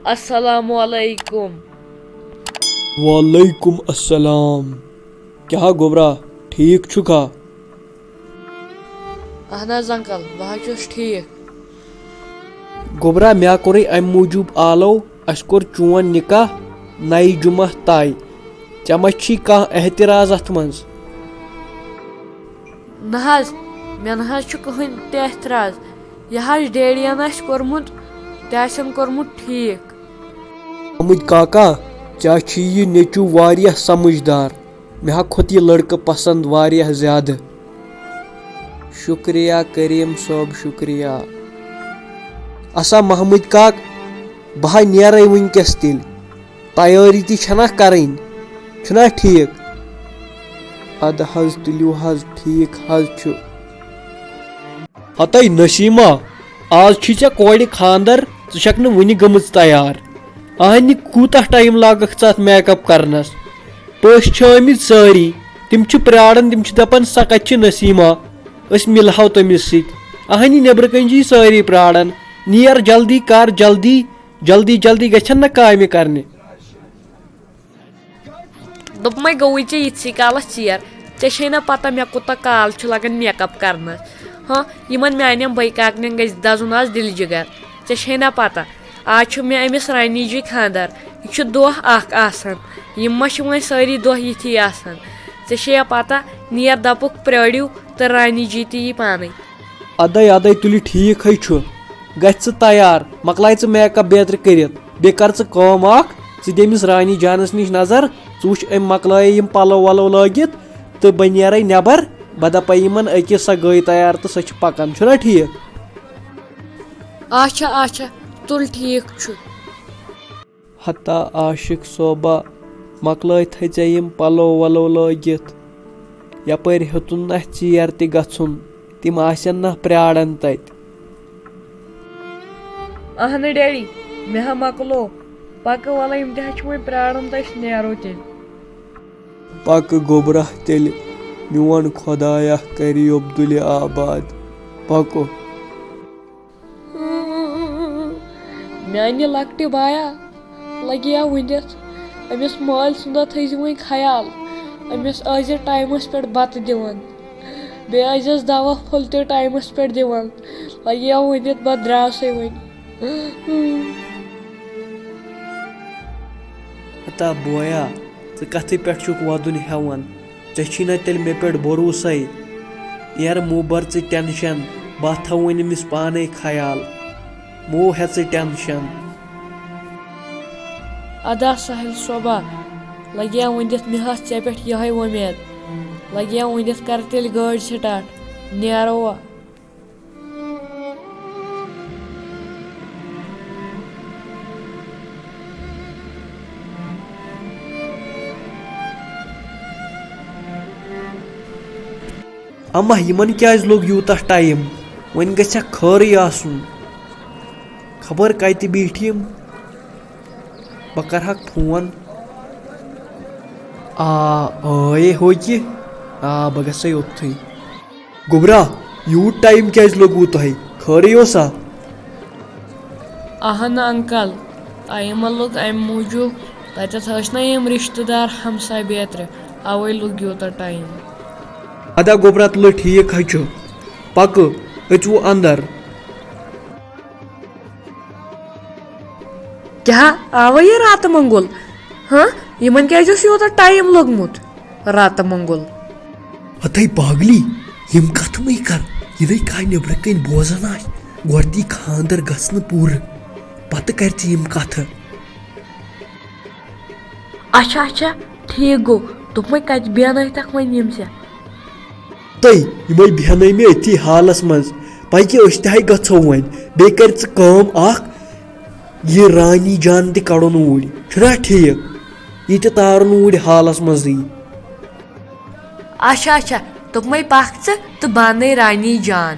अस्सलामु अलैकुम। वालेकुम अस्सलाम। क्या गोबरा ठीक छुका? अहन अंकल बह ठीक। गोबरा मे कोर अम मूजूब आलो अस कोर चोन निकाह नई जुमा तय चम कह एहतराज अत मज? न मे न कहन ते एहतराज यह डेडियन कोर्मुत तन कोर्मुत ठीक। अमुद काका चा यह नेचू वारिया समझदार मे खोत यह लड़का पसंद वारिया ज्यादा। शुक्रिया करीम सोब शुक्रिया। असा महमूद काक बह नेरे वनकस तिल तैयारी तना करें छुना ठीक? अद हज तुलियो हज ठीक हज छु। हतई नसीमा आज चे कोड़ खानदर षक वन गमज तैयार अहन कूता टाइम लागक अत मेकअप करनस पश आमत सारी तिम प्राड़न तिम दपान सा कत नसीमा अस मिलहो तमिस अहन नबर कन सारी प्राड़न नियर जल्दी कर जल्दी जल्दी जल्दी गन काम करने। दोपमे गई चे इतसी कालस चेर ऐ ना पता मे कूता काल लगन मेकअप करनस। हाँ यमन मानम बई काकन गज दजुन आज दिल जिगर ऐ ना पता आज मे अमिस रानी जी खानदर यह दोह यम वन सारी दोह यथी ऐ पता नियर दपुक प्राड़ियो तो रानी जी ती पान। अदे अदे तुलि ठीक है गछ तैयार मकलाय मेकअप बेतर कर बे कर दिमिस रानी जानस निश नजर वुच अम मकलाय यम पलो वलो लगित तो बह नेरे नबर बह दप यमन अकिस सा गई तैयार तो सह पकान छुना ठीक? अच्छा अच्छा तुल ठीक छु। हता आशिक सोबा मकलाय थे यम पलो वलो लगित यपर हेतुन न चेर त गछुन तिम आसन न प्राड़न तत। अहन डैडी मे हा मकलो पक वल यम तह वो प्राड़न तो नेरो तेल। पक गोबरा तेल मोन खुदाया करी अब्दुल आबाद पको। मानी लकट बाया लगिया वनित अमिस माल सुंदा थी वो ख्याल अमिस आज टाइमस पे बत दिवान बेस दवा फुल तो टाइमस पे दिवान लगिया वनित बह द्रास वन। हता बोया कथ पे वदन हेवन ना तेल मे पे भरोसा एर मो बर टेंशन बह थो अमिस पाने ख्याल मो हे टेंशन। अदा साहिल सोबा लगिया वनित मे ऐ पे यह उम्मीद लगिया वनित कर तेल गाड़ी स्टार्ट नेरो। अम्मा यमन क्या लोग यूता टाइम वन गया खर आसन खबर कत बीठिम बह कर फोन आए हो बह गई ओत्थ गोबरा यूत टाइम क्या लोगू तुह खर सा? अहन अंकल टाइम लोग अम मूजूब तथ ना यम रिश्तेदार हमसाय बेतर अवे लोग यूता टाइम। अदा गोबरा तुल ठीक है पक अचु अंदर। क्या आव ये रात मंगुल? हाँ यमन क्या यूता टाइम लोगमुत रात मंगुल? हथई पागली यम कथ मई कर ये कह नबर कन बोजान गोदी खानदर गसन पूर पत कर यम कथ। अच्छा अच्छा ठीक गो दोपमे कत बेन तक वन यम से तई यम बेहन मे अथी हालस मज पकि तह गो वन बे कर यह रानी जान त कड़न ऊर छुना ठीक यह तारन ऊर हालस मज। अच्छा अच्छा दोपमे पक तो बान रानी जान।